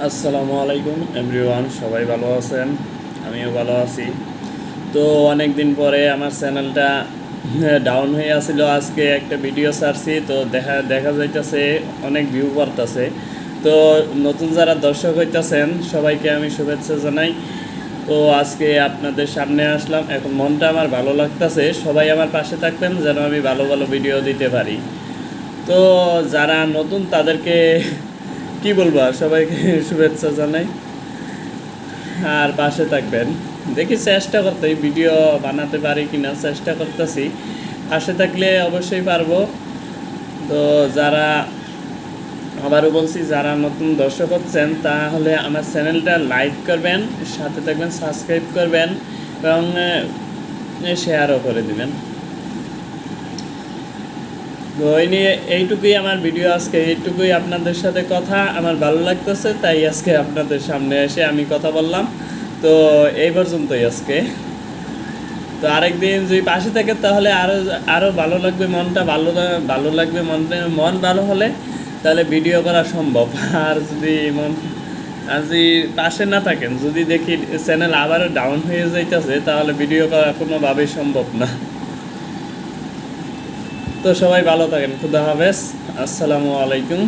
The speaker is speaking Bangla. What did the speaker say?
আসসালামু আলাইকুম এভরিওয়ান, সবাই ভালো আছেন? আমিও ভালো আছি। তো অনেক দিন পরে আমার চ্যানেলটা ডাউন হয়ে আসছিল। আজকে একটা ভিডিও ছাড়ছি, তো দেখা দেখা যাইতেছে অনেক ভিউ পড়তেছে। তো নতুন যারা দর্শক হইতেছেন সবাইকে আমি শুভেচ্ছা জানাই। তো আজকে আপনাদের সামনে আসলাম, এখন মনটা আমার ভালো লাগতেছে। সবাই আমার পাশে থাকবেন যেন আমি ভালো ভালো ভিডিও দিতে পারি। তো যারা নতুন তাদেরকে কি বলবো, আর সবাইকে শুভেচ্ছা জানাই আর পাশে থাকবেন। দেখি চেষ্টা করতে ভিডিও বানাতে পারি কিনা, চেষ্টা করতেছি। পাশে থাকলে অবশ্যই পারবো। তো যারা, আবারও বলছি, যারা নতুন দর্শক হচ্ছেন তাহলে আমার চ্যানেলটা লাইক করবেন, সাথে থাকবেন, সাবস্ক্রাইব করবেন এবং শেয়ারও করে দিবেন। তো এই নিয়ে এইটুকুই আমার ভিডিও আজকে, এইটুকুই আপনাদের সাথে কথা। আমার ভালো লাগতেছে তাই আজকে আপনাদের সামনে এসে আমি কথা বললাম। তো এই পর্যন্তই আজকে। তো আরেকদিন যদি পাশে থাকে তাহলে আরও আরও ভালো লাগবে, মনটা ভালো লাগবে। মন ভালো হলে তাহলে ভিডিও করা সম্ভব। আর যদি পাশে না থাকেন, যদি দেখি চ্যানেল আবারও ডাউন হয়ে যাইতেছে, তাহলে ভিডিও করা কোনোভাবেই সম্ভব না। তো সবাই ভালো থাকেন, খুদা হাফেজ, আসসালামু আলাইকুম।